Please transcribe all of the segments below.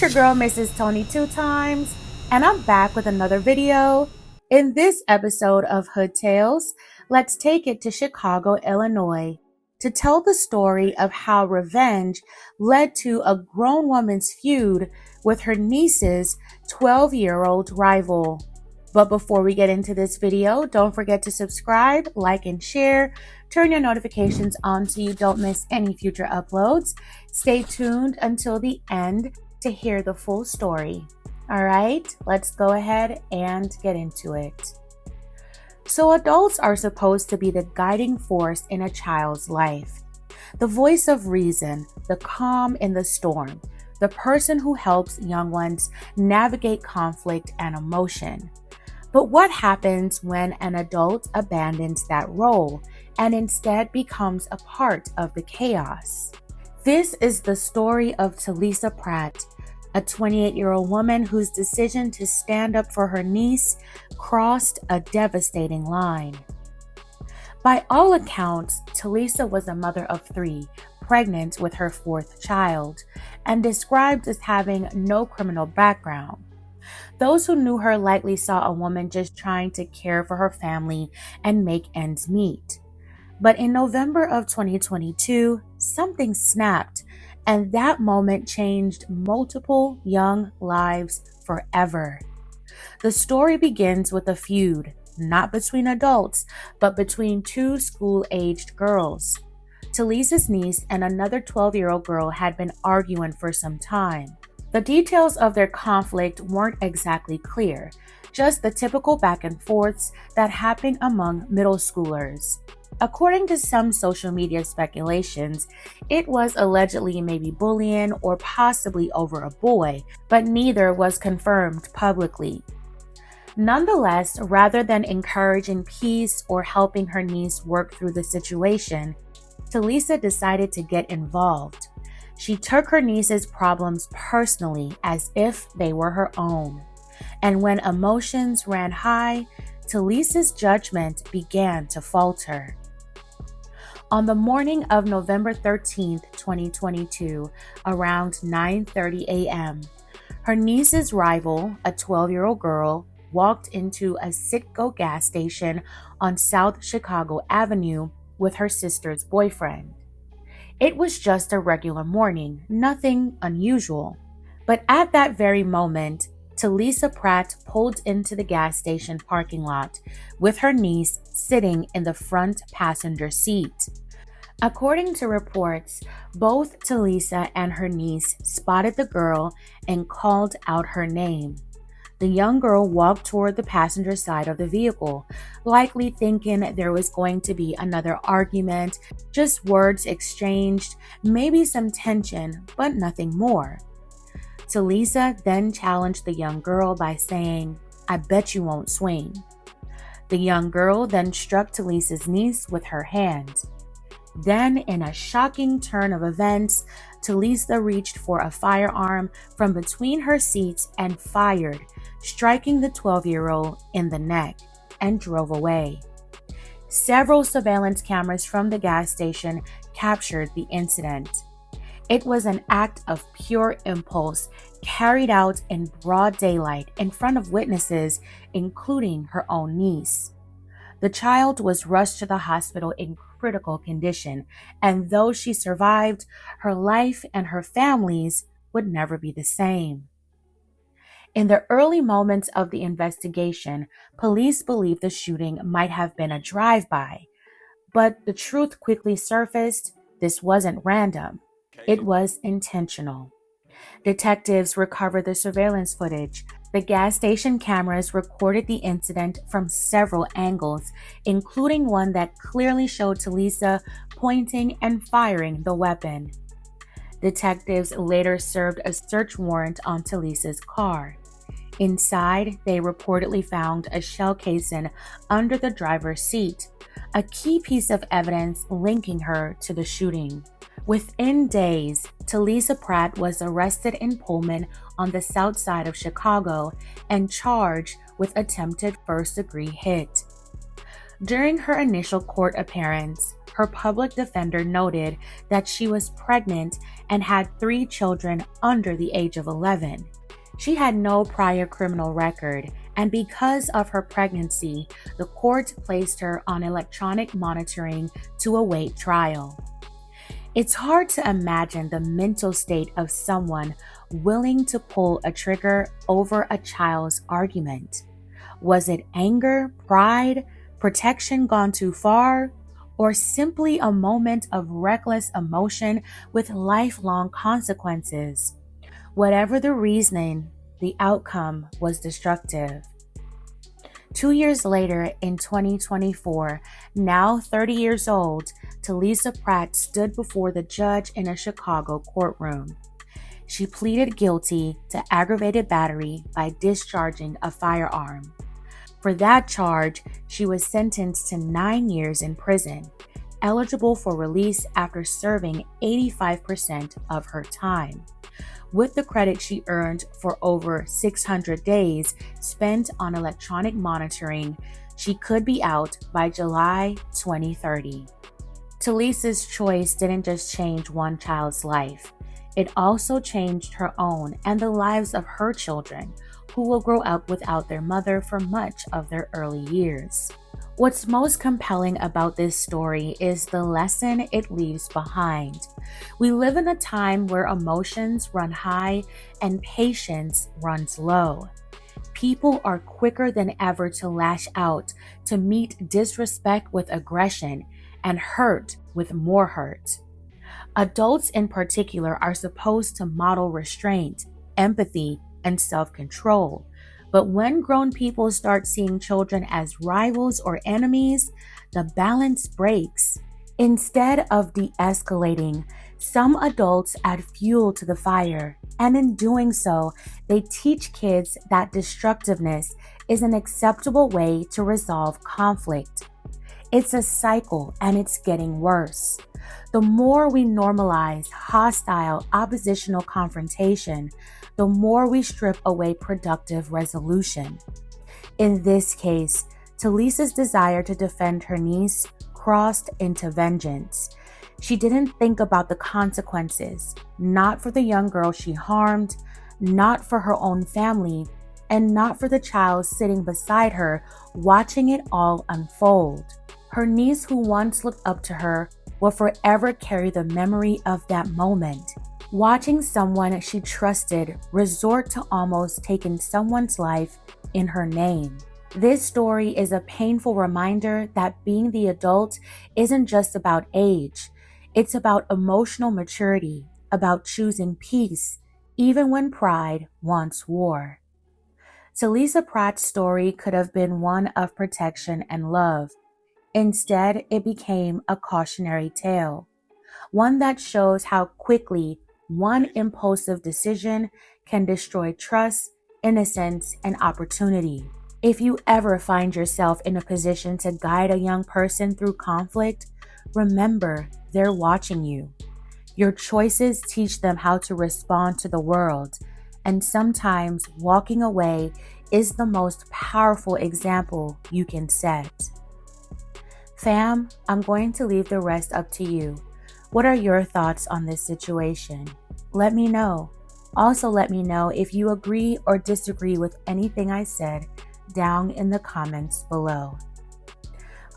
your girl, Mrs. Tony 2 times, and I'm back with another video. In this episode of Hood Tales, let's take it to Chicago, Illinois, to tell the story of how revenge led to a grown woman's feud with her niece's 12-year-old rival. But before we get into this video, don't forget to subscribe, like, and share. Turn your notifications on so you don't miss any future uploads. Stay tuned until the end to hear the full story. All right, let's go ahead and get into it. So adults are supposed to be the guiding force in a child's life, the voice of reason, the calm in the storm, the person who helps young ones navigate conflict and emotion. But what happens when an adult abandons that role and instead becomes a part of the chaos? This is the story of Talisa Pratt, a 28-year-old woman whose decision to stand up for her niece crossed a devastating line. By all accounts, Talisa was a mother of 3, pregnant with her 4th child, and described as having no criminal background. Those who knew her likely saw a woman just trying to care for her family and make ends meet. But in November of 2022, something snapped, and that moment changed multiple young lives forever. The story begins with a feud, not between adults, but between 2 school-aged girls. Talisa's niece and another 12-year-old girl had been arguing for some time. The details of their conflict weren't exactly clear, just the typical back and forths that happen among middle schoolers. According to some social media speculations, it was allegedly maybe bullying or possibly over a boy, but neither was confirmed publicly. Nonetheless, rather than encouraging peace or helping her niece work through the situation, Talisa decided to get involved. She took her niece's problems personally as if they were her own. And when emotions ran high, Talisa's judgment began to falter. On the morning of November 13th, 2022, around 9:30 a.m., her niece's rival, a 12-year-old girl, walked into a Citgo gas station on South Chicago Avenue with her sister's boyfriend. It was just a regular morning, nothing unusual. But at that very moment, Talisa Pratt pulled into the gas station parking lot with her niece sitting in the front passenger seat. According to reports, both Talisa and her niece spotted the girl and called out her name. The young girl walked toward the passenger side of the vehicle, likely thinking there was going to be another argument, just words exchanged, maybe some tension, but nothing more. Talisa then challenged the young girl by saying, "I bet you won't swing." The young girl then struck Talisa's niece with her hand. Then, in a shocking turn of events, Talisa reached for a firearm from between her seats and fired, striking the 12-year-old in the neck, and drove away. Several surveillance cameras from the gas station captured the incident. It was an act of pure impulse carried out in broad daylight in front of witnesses, including her own niece. The child was rushed to the hospital in critical condition, and though she survived, her life and her family's would never be the same. In the early moments of the investigation, police believed the shooting might have been a drive-by, but the truth quickly surfaced. This wasn't random. It was intentional. Detectives recovered the surveillance footage. The gas station cameras recorded the incident from several angles, including one that clearly showed Talisa pointing and firing the weapon. Detectives later served a search warrant on Talisa's car. Inside, they reportedly found a shell casing under the driver's seat, a key piece of evidence linking her to the shooting. Within days, Talisa Pratt was arrested in Pullman on the south side of Chicago and charged with attempted first-degree hit. During her initial court appearance, her public defender noted that she was pregnant and had 3 children under the age of 11. She had no prior criminal record, and because of her pregnancy, the court placed her on electronic monitoring to await trial. It's hard to imagine the mental state of someone willing to pull a trigger over a child's argument. Was it anger, pride, protection gone too far, or simply a moment of reckless emotion with lifelong consequences? Whatever the reasoning, the outcome was destructive. 2 years later, in 2024, now 30 years old, Talisa Pratt stood before the judge in a Chicago courtroom. She pleaded guilty to aggravated battery by discharging a firearm. For that charge, she was sentenced to 9 years in prison, eligible for release after serving 85% of her time. With the credit she earned for over 600 days spent on electronic monitoring, she could be out by July 2030. Talisa's choice didn't just change one child's life. It also changed her own and the lives of her children, who will grow up without their mother for much of their early years. What's most compelling about this story is the lesson it leaves behind. We live in a time where emotions run high and patience runs low. People are quicker than ever to lash out, to meet disrespect with aggression and hurt with more hurt. Adults in particular are supposed to model restraint, empathy, and self-control. But when grown people start seeing children as rivals or enemies, the balance breaks. Instead of de-escalating, some adults add fuel to the fire, and in doing so, they teach kids that destructiveness is an acceptable way to resolve conflict. It's a cycle, and it's getting worse. The more we normalize hostile, oppositional confrontation, the more we strip away productive resolution. In this case, Talisa's desire to defend her niece crossed into vengeance. She didn't think about the consequences, not for the young girl she harmed, not for her own family, and not for the child sitting beside her, watching it all unfold. Her niece, who once looked up to her, will forever carry the memory of that moment. Watching someone she trusted resort to almost taking someone's life in her name. This story is a painful reminder that being the adult isn't just about age. It's about emotional maturity, about choosing peace, even when pride wants war. Talisa Pratt's story could have been one of protection and love. Instead, it became a cautionary tale, one that shows how quickly one impulsive decision can destroy trust, innocence, and opportunity. If you ever find yourself in a position to guide a young person through conflict, remember they're watching you. Your choices teach them how to respond to the world, and sometimes walking away is the most powerful example you can set. Fam, I'm going to leave the rest up to you. What are your thoughts on this situation? Let me know. Also, let me know if you agree or disagree with anything I said down in the comments below.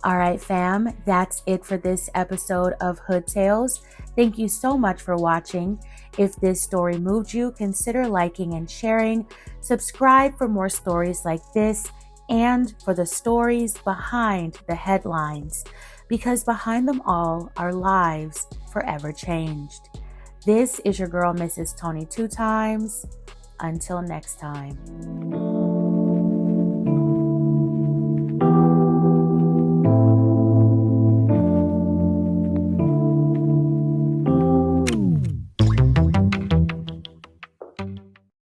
All right, fam, that's it for this episode of Hood Tales. Thank you so much for watching. If this story moved you, consider liking and sharing. Subscribe for more stories like this and for the stories behind the headlines, because behind them all are lives forever changed. This is your girl, Mrs. Tony 2 times. Until next time.